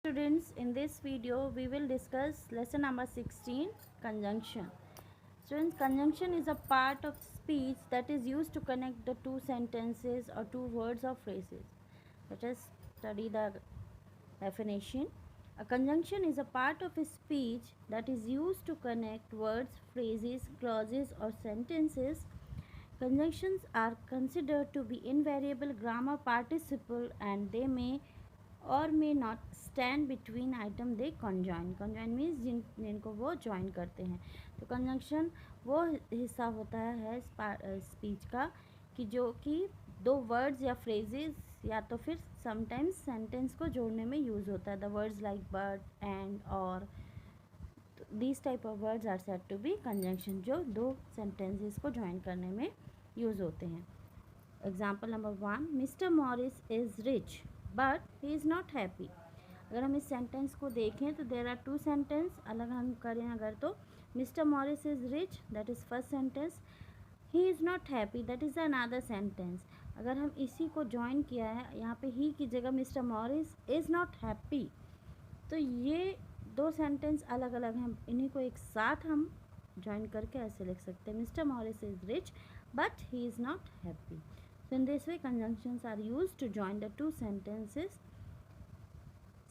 Students, in this video we will discuss lesson number 16, conjunction. Students, conjunction is a part of speech that is used to connect the two sentences or two words or phrases. Let us study the definition. A conjunction is a part of a speech that is used to connect words, phrases, clauses or sentences. Conjunctions are considered to be invariable grammar participle and they may or may not stand between item they conjoin. Conjoin means जिनको वो join करते हैं. तो conjunction वो हिस्सा होता है speech का कि जो कि दो वर्ड्स या फ्रेजेस या तो फिर समटाइम्स सेंटेंस को जोड़ने में यूज़ होता है. The words like but and और this type of words are said to be conjunction जो दो सेंटेंसेस को ज्वाइन करने में यूज़ होते हैं. Example number 1, mister Morris is rich but he is not happy. अगर हम इस सेंटेंस को देखें तो देर आर टू सेंटेंस. अलग हम करें अगर तो mister Morris is rich that is first sentence, he is not happy that is another sentence. अगर हम इसी को ज्वाइन किया है यहाँ पे ही की जगह mister Morris is not happy, तो ये दो सेंटेंस अलग अलग हैं. इन्हीं को एक साथ हम ज्वाइन करके ऐसे लिख सकते हैं, mister Morris is rich but he is not happy. So in this way conjunctions are used to join the two sentences.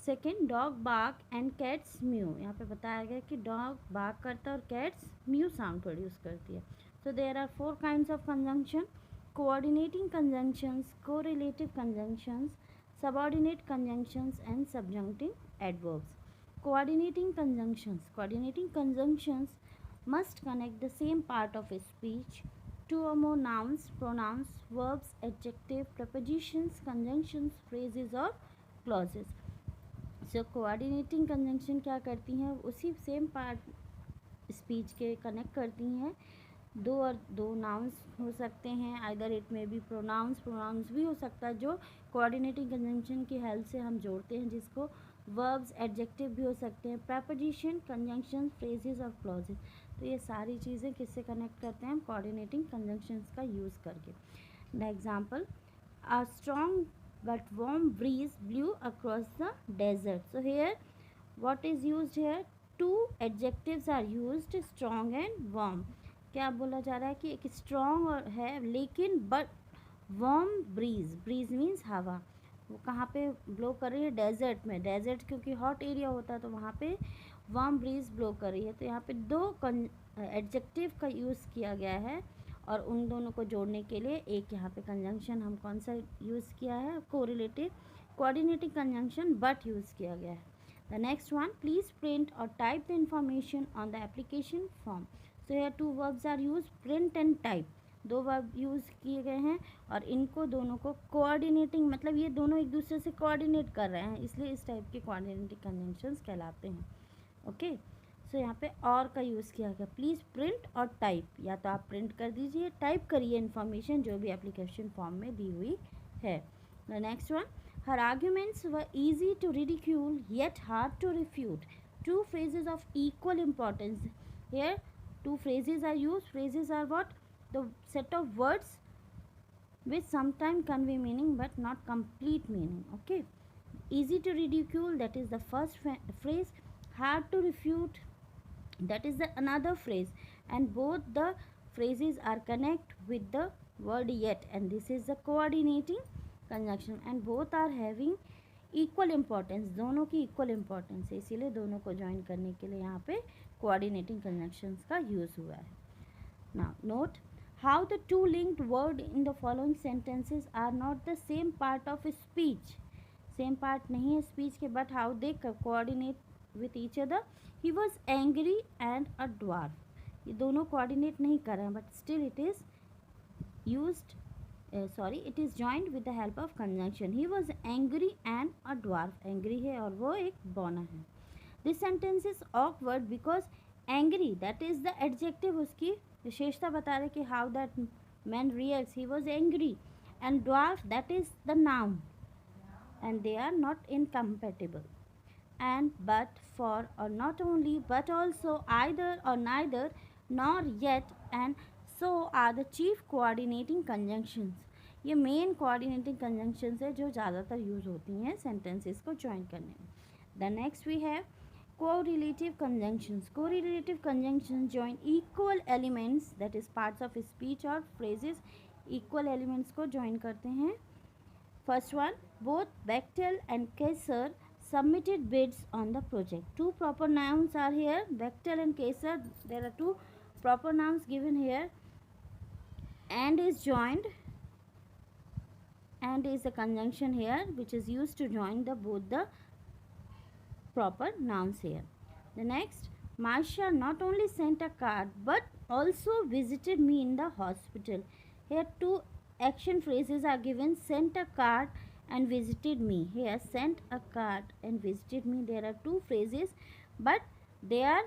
Second, dog bark and cats mew. यहाँ पे बताया गया कि dog bark करता है और cats mew sound produce करती है. So there are four kinds of conjunction: coordinating conjunctions, correlative conjunctions, subordinate conjunctions and subjunctive adverbs. Coordinating conjunctions. Coordinating conjunctions must connect the same part of a speech. Two or more nouns, pronouns, verbs, adjective, prepositions, conjunctions, phrases और clauses. So coordinating conjunction क्या करती हैं, उसी same part speech के connect करती हैं. दो और दो नाउन्स हो सकते हैं, आइदर इट में बी प्रोनाउंस भी हो सकता है जो कोऑर्डिनेटिंग कंजंक्शन की हेल्प से हम जोड़ते हैं, जिसको वर्ब्स एडजेक्टिव भी हो सकते हैं, प्रेपोजिशन, कंजंक्शन, फ्रेजेस और क्लॉजेस. तो ये सारी चीज़ें किससे कनेक्ट करते हैं हम, कोऑर्डिनेटिंग कंजंक्शंस का यूज़ करके. The example, a strong but warm breeze blew across the desert. So here what is used here, two adjectives are used, strong and warm. क्या बोला जा रहा है कि एक स्ट्रॉन्ग है लेकिन बट वार्म ब्रीज मीन्स हवा, वो कहाँ पे ब्लो कर रही है, डेजर्ट में. डेजर्ट क्योंकि हॉट एरिया होता है तो वहाँ पे वार्म ब्रीज ब्लो कर रही है. तो यहाँ पे दो एडजेक्टिव का यूज़ किया गया है और उन दोनों को जोड़ने के लिए एक यहाँ पे कंजंक्शन हम कौन सा यूज़ किया है, correlative coordinating conjunction but use किया गया है. The next one, please print और type the information on the application form. So here two verbs are use, print and type. दो वर्ब यूज़ किए गए हैं और इनको दोनों को कोऑर्डिनेटिंग, मतलब ये दोनों एक दूसरे से कोऑर्डिनेट कर रहे हैं, इसलिए इस टाइप के कोऑर्डिनेटिंग कंजंक्शंस कहलाते हैं. ओके. सो यहाँ पे और का यूज़ किया गया, प्लीज़ प्रिंट और टाइप. या तो आप प्रिंट कर दीजिए, टाइप करिए इन्फॉर्मेशन जो भी एप्लीकेशन फॉर्म में दी हुई है. The next one, her arguments were easy to ridicule yet hard to refute. Two phrases of equal importance. Here two phrases are used. Phrases are what, the set of words which sometimes convey meaning but not complete meaning. Okay. Easy to ridicule, that is the first phrase. Hard to refute, that is the another phrase, and both the phrases are connect with the word yet, and this is the coordinating conjunction, and both are having equal importance. दोनों की equal importance है, इसीलिए दोनों को join करने के लिए यहाँ पे कोऑर्डिनेटिंग कंजंक्शंस का यूज़ हुआ है. Now note how the two linked word in the following sentences are not the same part of speech. Same part नहीं है स्पीच के, but how they coordinate with each other. He was angry and a dwarf. ये दोनों coordinate नहीं कर रहे हैं but still it is used, it is joined with the help of conjunction. He was angry and a dwarf. Angry है और वो एक बौना है. This sentence is awkward because angry, that is the adjective, उसकी विशेषता बता रहे कि how that man reacts. He was angry. And dwarf, that is the noun, and they are not incompatible. And but, for or not only but also, either or neither, nor yet and so are the chief coordinating conjunctions. ये main coordinating conjunctions है जो ज़्यादातर use होती हैं sentences को join करने में. The next we have correlative conjunctions. Correlative conjunctions join equal elements, that is parts of speech or phrases, equal elements को join करते हैं. First one, both Bechtel and Kaiser submitted bids on the project. Two proper nouns are here, Bechtel and Kaiser. There are two proper nouns given here. And is joined, and is a conjunction here which is used to join the both the proper nouns here. The next, Marsha not only sent a card but also visited me in the hospital. Here two action phrases are given, sent a card and visited me. Here sent a card and visited me. There are two phrases, but they are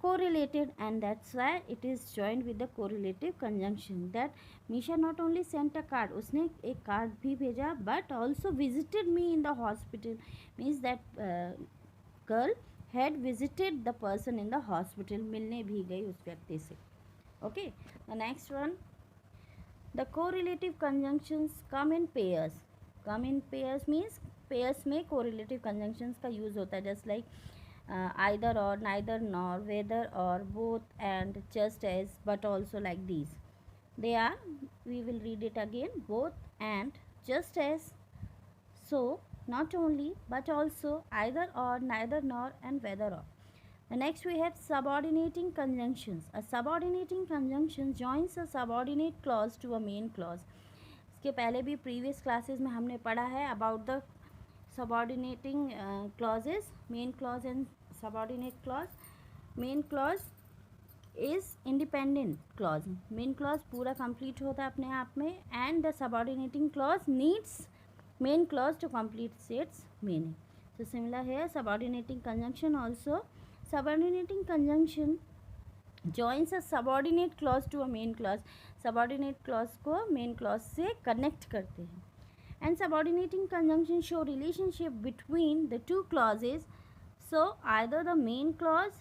correlated, and that's why it is joined with the correlative conjunction. That Misha not only sent a card, उसने एक card भी भेजा, but also visited me in the hospital, means that girl had visited the person in the hospital, मिलने भी गई उस व्यक्ति से. Okay, the next one, the correlative conjunctions come in pairs. Come in pairs means pairs में correlative conjunctions का use होता है, just like either or, neither nor, whether or, both and, just as, but also, like these. They are, we will read it again, both and, just as, so, not only, but also, either or, neither nor, and whether or. The next we have subordinating conjunctions. A subordinating conjunction joins a subordinate clause to a main clause. इसके पहले भी previous classes में हमने पढ़ा है about the subordinating clauses, main clause and subordinate clause. Main clause is independent clause. Main clause पूरा complete होता है अपने आप में, and the subordinating clause needs main clause to complete its meaning. So similar here, subordinating conjunction also. Subordinating conjunction joins a subordinate clause to a main clause. Subordinate clause को main clause से connect करते हैं. And subordinating conjunction show relationship between the two clauses, so either the main clause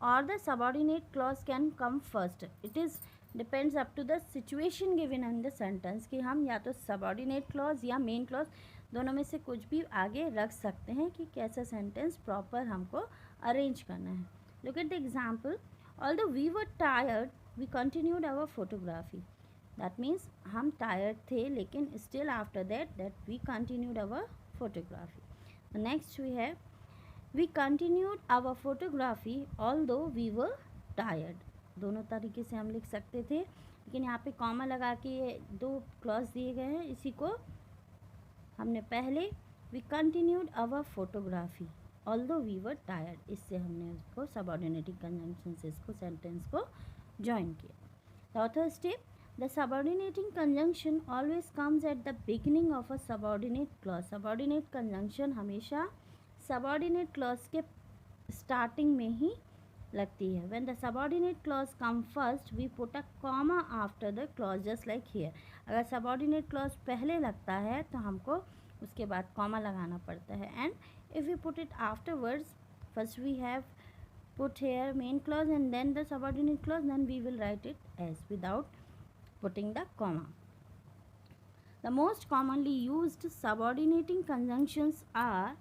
or the subordinate clause can come first. It is depends up to the situation given in the sentence कि हम या तो subordinate clause या main clause दोनों में से कुछ भी आगे रख सकते हैं कि कैसा sentence proper हमको arrange करना है. Look at the example. Although we were tired, we continued our photography. That means हम tired थे लेकिन still after that we continued our photography. The next we have, we continued our photography although we were tired. दोनों तरीके से हम लिख सकते थे, लेकिन यहाँ पे कॉमा लगा के दो क्लॉज दिए गए हैं. इसी को हमने पहले we continued our photography although we were tired, इससे हमने उसको subordinating conjunction से इसको sentence को join किया. The author step, the subordinating conjunction always comes at the beginning of a subordinate clause. Subordinate conjunction हमेशा subordinate clause के starting में ही लगती है. When the subordinate clause come first, we put a comma after the clause, just like here. अगर subordinate clause पहले लगता है तो हमको उसके बाद comma लगाना पड़ता है. And if we put it afterwards, first we have put here main clause and then the subordinate clause, then we will write it as without putting the comma. The most commonly used subordinating conjunctions are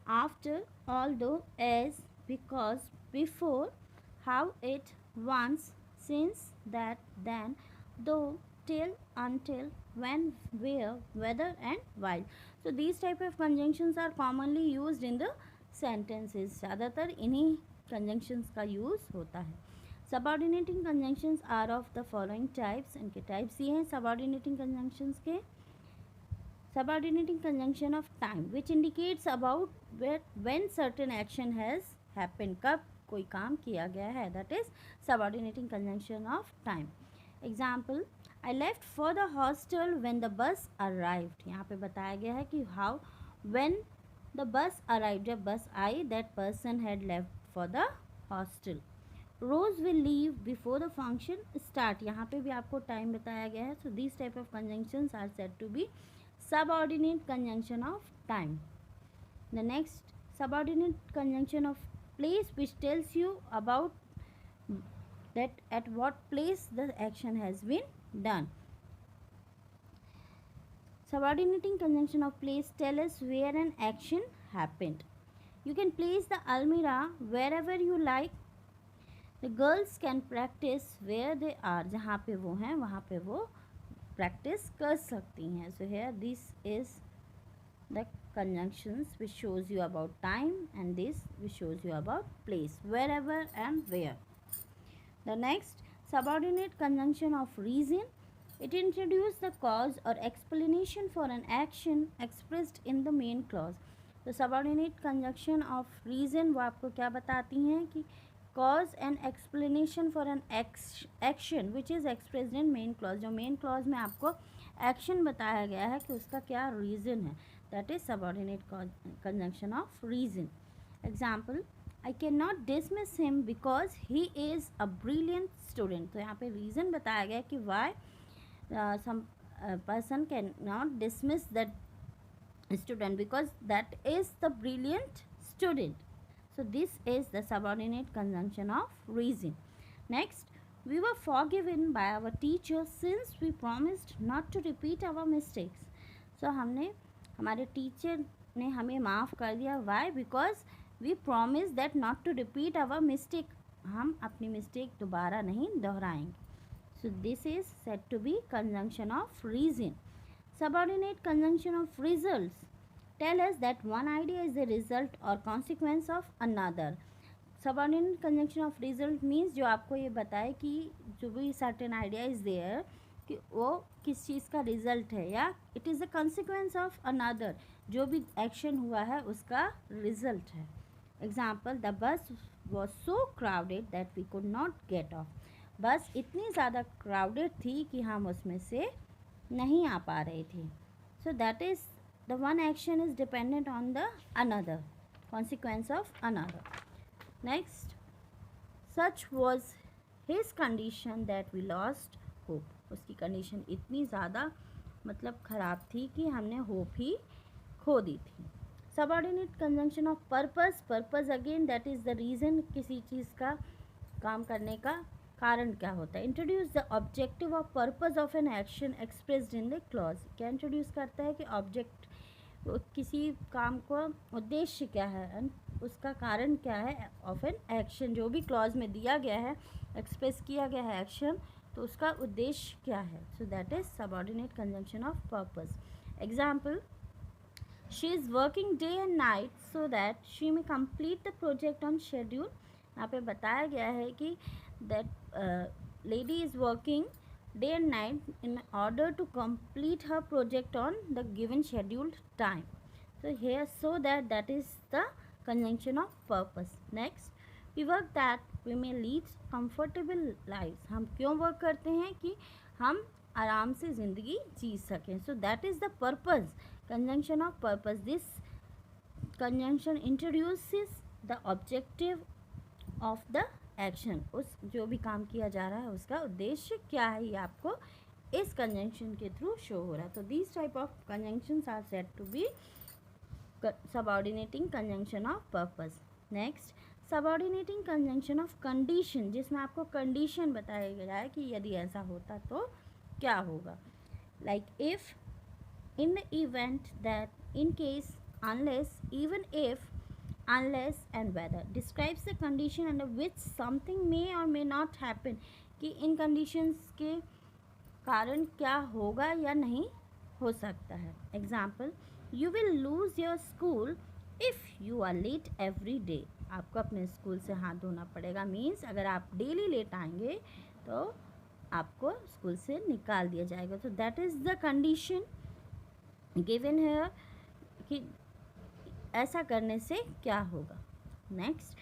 after, although, as, because, before, how, it, once, since, that, then, though, till, until, when, where, whether, and while. So these type of conjunctions are commonly used in the sentences. ज़्यादातर इन्हीं conjunctions का use होता है. Subordinating conjunctions are of the following types. इनके types ये हैं subordinating conjunctions के. Subordinating conjunction of time, which indicates about when certain action has happened, कब कोई काम किया गया है, that is subordinating conjunction of time. Example, I left for the hostel when the bus arrived. यहाँ पे बताया गया है कि how when the bus arrived, जब बस आई, that person had left for the hostel. Rose will leave before the function start. यहाँ पे भी आपको time बताया गया है. So these type of conjunctions are said to be subordinate conjunction of time. The next, subordinate conjunction of place, which tells you about that at what place the action has been done. Subordinating conjunction of place tell us where an action happened. You can place the almirah wherever you like. The girls can practice where they are. जहाँ पे वो हैं वहाँ पे वो practice कर सकती हैं. So here this is the conjunctions which shows you about time, and this which shows you about place, wherever and where. The next, subordinate conjunction of reason. It introduces the cause or explanation for an action expressed in the main clause. तो subordinate conjunction of reason वो आपको क्या बताती हैं कि cause and explanation for an action which is expressed in main clause. जो main clause में आपको action बताया गया है कि उसका क्या reason है, that is subordinate conjunction of reason. Example, I cannot dismiss him because he is a brilliant student. तो यहाँ पे reason बताया गया कि why some person cannot dismiss that student, because that is the brilliant student. So this is the subordinate conjunction of reason. Next, we were forgiven by our teacher since we promised not to repeat our mistakes. So हमने हमारे teacher ने हमें माफ़ कर दिया. Why? Because we promised that not to repeat our mistake. हम अपनी mistake दोबारा नहीं दोहराएंगे. So this is said to be conjunction of reason. Subordinate conjunction of results tell us that one idea is the result or consequence of another. Subordinate conjunction of result means जो आपको ये बताए कि जो भी certain idea is there कि वो किस चीज़ का result है, या it is the consequence of another, जो भी action हुआ है उसका result है. Example, the bus was so crowded that we could not get off. बस इतनी ज़्यादा crowded थी कि हम उसमें से नहीं आ पा रहे थे. So that is the one action is dependent on the another, consequence of another. Next, such was his condition that we lost hope. उसकी condition इतनी ज़्यादा मतलब ख़राब थी कि हमने hope ही खो दी थी. Subordinate conjunction of purpose. Purpose again that is the reason, किसी चीज़ का काम करने का कारण क्या होता है. इंट्रोड्यूस द ऑब्जेक्टिव और purpose of an action expressed in the clause. क्या इंट्रोड्यूस करता है कि ऑब्जेक्ट किसी काम को उद्देश्य क्या है एंड उसका कारण क्या है ऑफ एन एक्शन, जो भी क्लॉज में दिया गया है एक्सप्रेस किया गया है एक्शन, तो उसका उद्देश्य क्या है. So that is subordinate conjunction of purpose. Example, she is working day and night so that she may complete the project on schedule. यहाँ पे बताया गया है कि that lady is working day and night in order to complete her project on the given scheduled time. So here, so that is the conjunction of purpose. Next, we work that we may lead comfortable lives. हम क्यों work करते हैं कि हम आराम से ज़िंदगी जी सकें. So that is the purpose, conjunction of purpose. This conjunction introduces the objective of the action. उस जो भी काम किया जा रहा है उसका उद्देश्य क्या है, ये आपको इस कंजंक्शन के थ्रू शो हो रहा है. तो these type of conjunctions are said to be subordinating conjunction of purpose. Next, subordinating conjunction of condition, जिसमें आपको कंडीशन बताया गया है कि यदि ऐसा होता तो क्या होगा. Like if, in the event that, in case, unless, even if, unless and whether describes the condition under which something may or may not happen. कि इन conditions के कारण क्या होगा या नहीं हो सकता है. Example, you will lose your school if you are late every day. आपको अपने स्कूल से हाथ धोना पड़ेगा. मीन्स अगर आप डेली लेट आएंगे तो आपको स्कूल से निकाल दिया जाएगा. तो that is the condition given है कि ऐसा करने से क्या होगा. Next,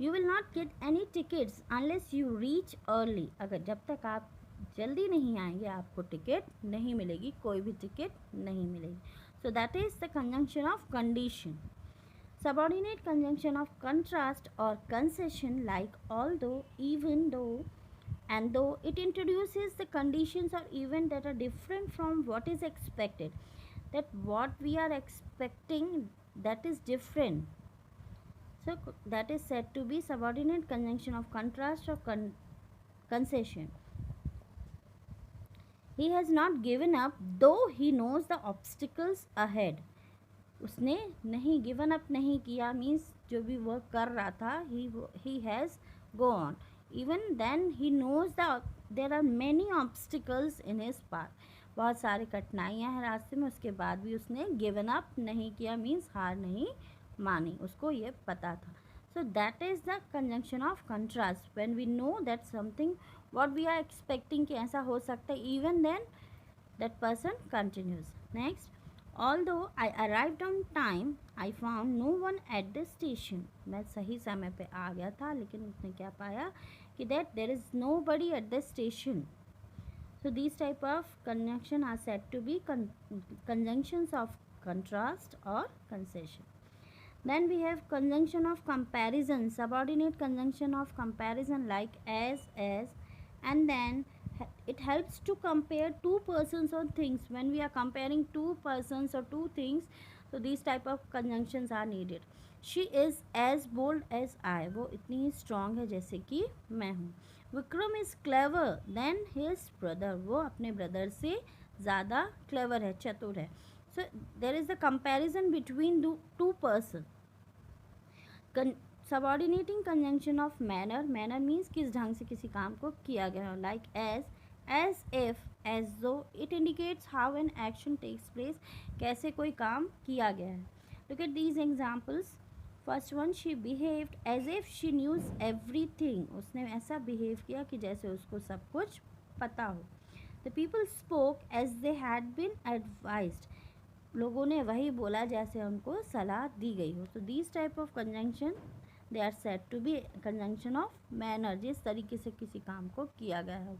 you will not get any tickets unless you reach early. अगर जब तक आप जल्दी नहीं आएंगे आपको टिकट नहीं मिलेगी, कोई भी टिकट नहीं मिलेगी. So that is the conjunction of condition. Subordinate conjunction of contrast और कंसेशन लाइक ऑल दो, even though and though. It introduces the conditions or event that are different from what is expected, that what we are expecting that is different. So that is said to be subordinate conjunction of contrast or concession. He has not given up though he knows the obstacles ahead. उसने नहीं given up नहीं किया, means जो भी work कर रहा था he has go on even then he knows the there are many obstacles in his path, बहुत सारी कठिनाइयाँ हैं रास्ते में, उसके बाद भी उसने गिवन अप नहीं किया, मीन्स हार नहीं मानी, उसको ये पता था. So that is the conjunction of contrast. When we know that something what we are expecting कि ऐसा हो सकता है, even then that person continues. Next, although I arrived on time, I found no one at the station. मैं सही समय पे आ गया था, लेकिन उसने क्या पाया कि that there is nobody at the station. So these type of conjunction are said to be conjunctions of contrast or concession. Then we have conjunction of comparison, subordinate conjunction of comparison like as, and then it helps to compare two persons or things. When we are comparing two persons or two things, so these type of conjunctions are needed. She is as bold as I, वो इतनी strong है जैसे कि मैं हूँ. Vikram is clever than his brother, वो अपने brother से ज़्यादा clever है, चतुर है. So there is the comparison between two persons. Subordinating conjunction of manner, manner means किस ढंग से किसी काम को किया गया हो, like as if, as though. It indicates how an action takes place, कैसे कोई काम किया गया है. Look at these examples. First one, she behaved as if she knew everything, उसने ऐसा behave किया कि जैसे उसको सब कुछ पता हो. The people spoke as they had been advised, लोगों ने वही बोला जैसे उनको सलाह दी गई हो. तो these type of conjunction they are said to be conjunction of manner, जिस तरीके से किसी काम को किया गया है.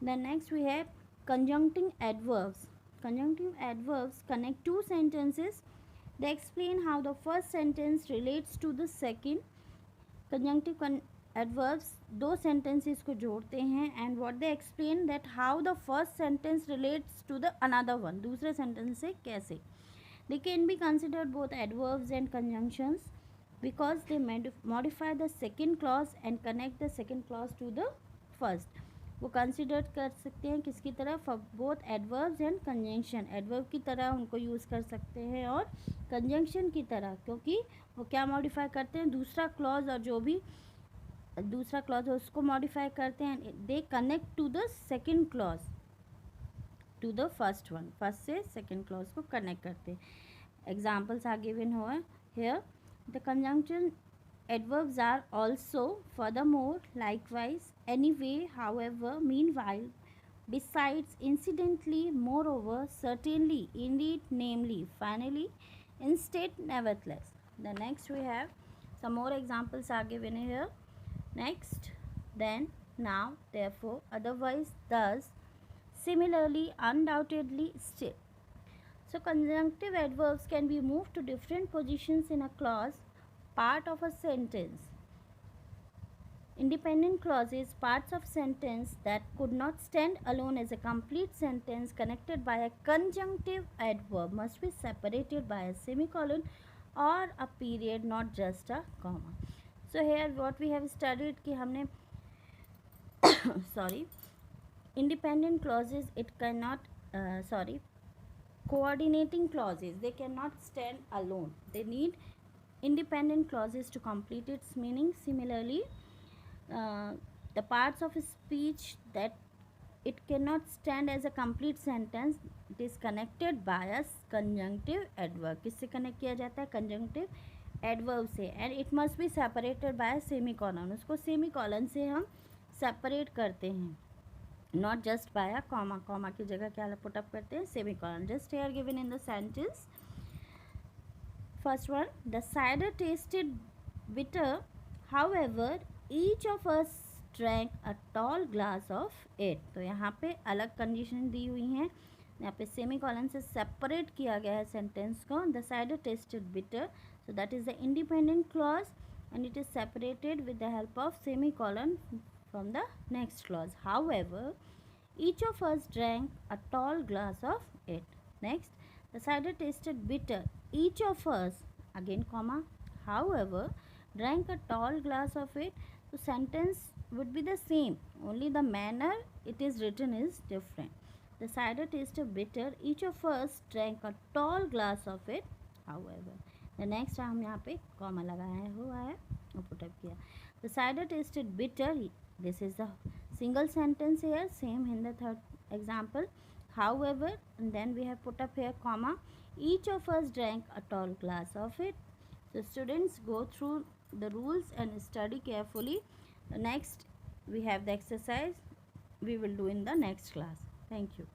Then next we have conjuncting adverbs. Conjuncting adverbs connect two sentences. They explain how the first sentence relates to the second. Conjunctive adverbs दो सेंटेंसेस को जोड़ते हैं, and what they explain that how the first sentence relates to the another one, दूसरे sentence से कैसे. They can be considered both adverbs and conjunctions because they modify the second clause and connect the second clause to the first. वो consider कर सकते हैं किसकी तरह, both adverbs and conjunction. Adverb की तरह उनको यूज़ कर सकते हैं और कंजंक्शन की तरह, क्योंकि वो क्या मॉडिफाई करते हैं, दूसरा क्लॉज और जो भी दूसरा क्लॉज है उसको मॉडिफाई करते हैं. They connect to the second clause to the first one, first से सेकेंड क्लॉज को कनेक्ट करते हैं. एग्जाम्पल्स आर गिवन हुआ here. The conjunction adverbs are also furthermore, likewise, anyway, however, meanwhile, besides, incidentally, moreover, certainly, indeed, namely, finally, instead, nevertheless. The next we have some more examples are given here. Next, then, now, therefore, otherwise, thus, similarly, undoubtedly, still. So conjunctive adverbs can be moved to different positions in a clause, part of a sentence. Independent clauses, parts of sentence that could not stand alone as a complete sentence connected by a conjunctive adverb, must be separated by a semicolon or a period, not just a comma. So here what we have studied कि हमने sorry, independent clauses, it cannot coordinating clauses, they cannot stand alone, they need independent clauses to complete its meaning. Similarly, the parts of a speech that it cannot stand as a complete sentence, it is connected by a conjunctive adverb. किससे connect किया जाता है, conjunctive adverb से, and it must be separated by a semicolon. उसको semicolon से हम separate करते हैं, not just by a comma. comma की जगह क्या put up करते हैं, semicolon. Just here given in the sentence. First one, the cider tasted bitter. However, each of us drank a tall glass of it. तो यहाँ पे अलग condition दी हुई हैं, यहाँ पे सेमी कॉलन से सेपरेट किया गया है सेंटेंस को. The cider tasted bitter, so that is the independent clause, and it is separated with the help of semicolon from the next clause. However, each of us drank a tall glass of it. Next, the cider tasted bitter. Each of us, again comma, however, drank a tall glass of it. The sentence would be the same, only the manner it is written is different. The cider tasted bitter. Each of us drank a tall glass of it. however. The next हम यहाँ पे comma लगाया हुआ है और put up किया. The cider tasted bitter. This is the single sentence here, same in the third example. However, and then we have put up here comma. Each of us drank a tall glass of it. So students, go through the rules and study carefully. The next we have the exercise we will do in the next class. Thank you.